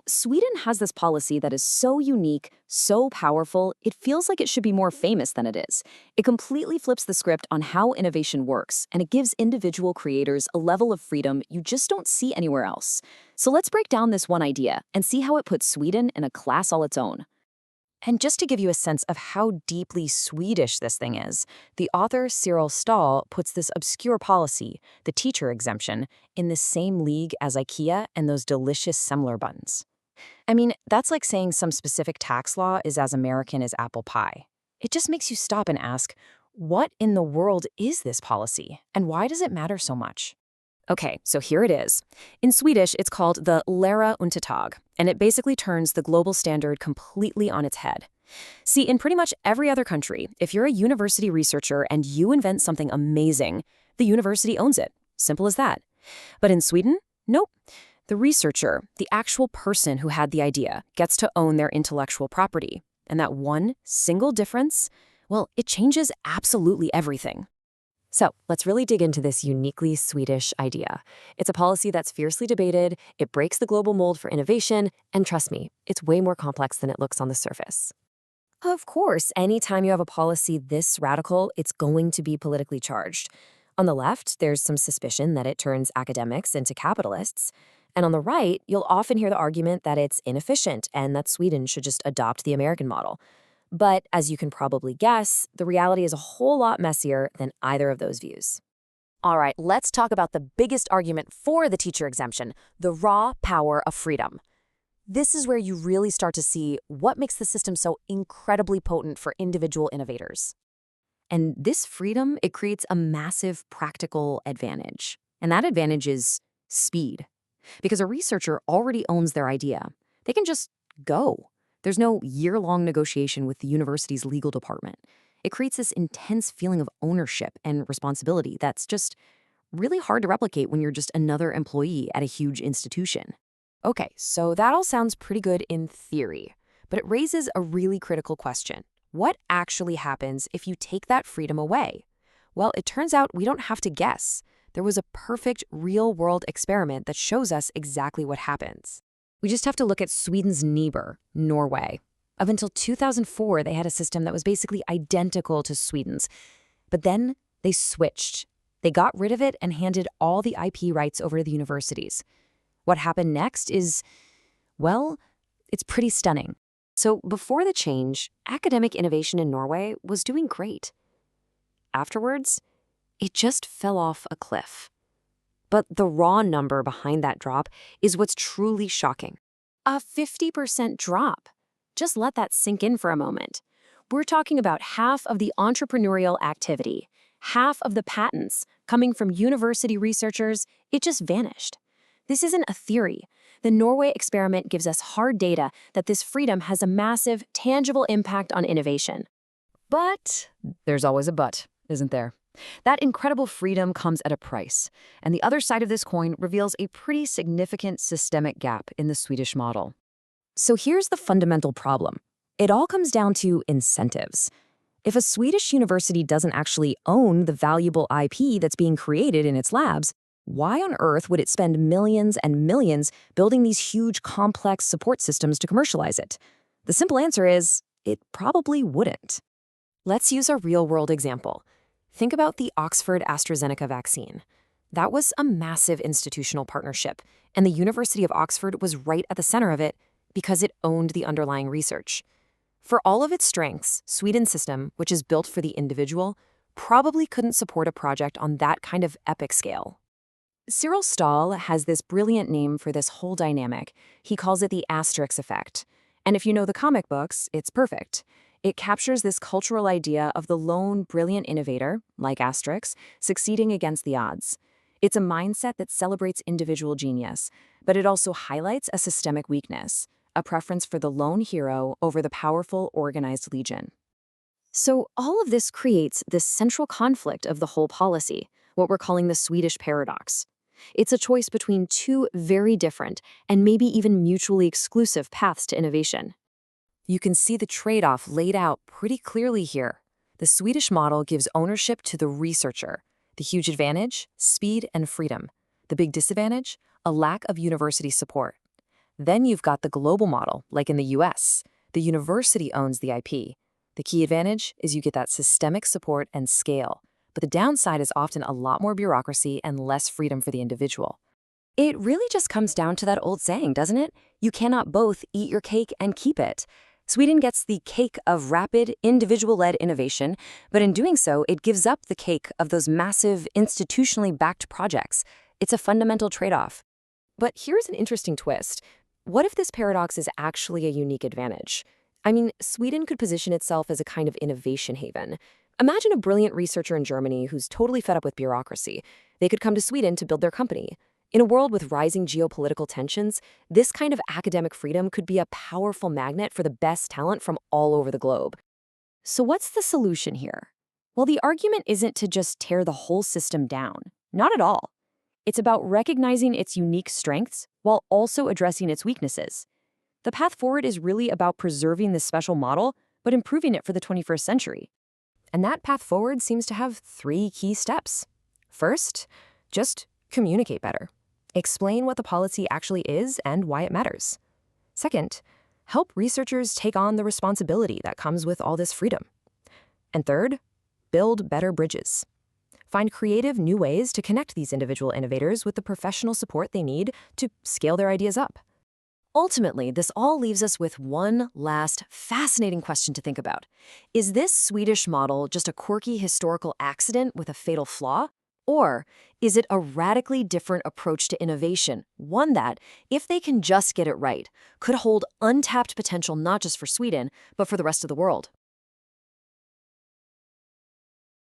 Sweden has this policy that is so unique, so powerful, it feels like it should be more famous than it is. It completely flips the script on how innovation works, and it gives individual creators a level of freedom you just don't see anywhere else. So let's break down this one idea and see how it puts Sweden in a class all its own. And just to give you a sense of how deeply Swedish this thing is, the author Cyril Stahl puts this obscure policy, the teacher exemption, in the same league as IKEA and those delicious Semler buns. I mean, that's like saying some specific tax law is as American as apple pie. It just makes you stop and ask, what in the world is this policy, and why does it matter so much? Okay, so here it is. In Swedish, it's called the Lära Undantag, and it basically turns the global standard completely on its head. See, in pretty much every other country, if you're a university researcher and you invent something amazing, the university owns it. Simple as that. But in Sweden, nope. The researcher, the actual person who had the idea, gets to own their intellectual property. And that one single difference, well, it changes absolutely everything. So let's really dig into this uniquely Swedish idea. It's a policy that's fiercely debated, it breaks the global mold for innovation, and trust me, it's way more complex than it looks on the surface. Of course, anytime you have a policy this radical, it's going to be politically charged. On the left, there's some suspicion that it turns academics into capitalists. And on the right, you'll often hear the argument that it's inefficient and that Sweden should just adopt the American model. But as you can probably guess, the reality is a whole lot messier than either of those views. All right, let's talk about the biggest argument for the teacher exemption, the raw power of freedom. This is where you really start to see what makes the system so incredibly potent for individual innovators. And this freedom, it creates a massive practical advantage. And that advantage is speed. Because a researcher already owns their idea. They can just go. There's no year-long negotiation with the university's legal department. It creates this intense feeling of ownership and responsibility that's just really hard to replicate when you're just another employee at a huge institution. Okay, so that all sounds pretty good in theory, but it raises a really critical question. What actually happens if you take that freedom away? Well, it turns out we don't have to guess. There was a perfect real-world experiment that shows us exactly what happens. We just have to look at Sweden's Nyber, Norway. Up until 2004, they had a system that was basically identical to Sweden's. But then they switched. They got rid of it and handed all the IP rights over to the universities. What happened next is, well, it's pretty stunning. So before the change, academic innovation in Norway was doing great. Afterwards, it just fell off a cliff. But the raw number behind that drop is what's truly shocking. A 50% drop. Just let that sink in for a moment. We're talking about half of the entrepreneurial activity, half of the patents coming from university researchers, it just vanished. This isn't a theory. The Norway experiment gives us hard data that this freedom has a massive, tangible impact on innovation. But there's always a but, isn't there? That incredible freedom comes at a price, and the other side of this coin reveals a pretty significant systemic gap in the Swedish model. So here's the fundamental problem. It all comes down to incentives. If a Swedish university doesn't actually own the valuable IP that's being created in its labs, why on earth would it spend millions and millions building these huge, complex support systems to commercialize it? The simple answer is, it probably wouldn't. Let's use a real-world example. Think about the Oxford-AstraZeneca vaccine. That was a massive institutional partnership, and the University of Oxford was right at the center of it because it owned the underlying research. For all of its strengths, Sweden's system, which is built for the individual, probably couldn't support a project on that kind of epic scale. Cyril Stahl has this brilliant name for this whole dynamic. He calls it the Asterix effect. And if you know the comic books, it's perfect. It captures this cultural idea of the lone, brilliant innovator, like Asterix, succeeding against the odds. It's a mindset that celebrates individual genius, but it also highlights a systemic weakness, a preference for the lone hero over the powerful, organized legion. So all of this creates this central conflict of the whole policy, what we're calling the Swedish paradox. It's a choice between two very different and maybe even mutually exclusive paths to innovation. You can see the trade-off laid out pretty clearly here. The Swedish model gives ownership to the researcher. The huge advantage, speed and freedom. The big disadvantage, a lack of university support. Then you've got the global model, like in the US. The university owns the IP. The key advantage is you get that systemic support and scale, but the downside is often a lot more bureaucracy and less freedom for the individual. It really just comes down to that old saying, doesn't it? You cannot both eat your cake and keep it. Sweden gets the cake of rapid, individual-led innovation, but in doing so, it gives up the cake of those massive, institutionally backed projects. It's a fundamental trade-off. But here's an interesting twist. What if this paradox is actually a unique advantage? I mean, Sweden could position itself as a kind of innovation haven. Imagine a brilliant researcher in Germany who's totally fed up with bureaucracy. They could come to Sweden to build their company. In a world with rising geopolitical tensions, this kind of academic freedom could be a powerful magnet for the best talent from all over the globe. So what's the solution here? Well, the argument isn't to just tear the whole system down. Not at all. It's about recognizing its unique strengths while also addressing its weaknesses. The path forward is really about preserving this special model, but improving it for the 21st century. And that path forward seems to have 3 key steps. First, just communicate better. Explain what the policy actually is and why it matters. Second, help researchers take on the responsibility that comes with all this freedom. And third, build better bridges. Find creative new ways to connect these individual innovators with the professional support they need to scale their ideas up. Ultimately, this all leaves us with one last fascinating question to think about. Is this Swedish model just a quirky historical accident with a fatal flaw? Or is it a radically different approach to innovation, one that, if they can just get it right, could hold untapped potential not just for Sweden, but for the rest of the world?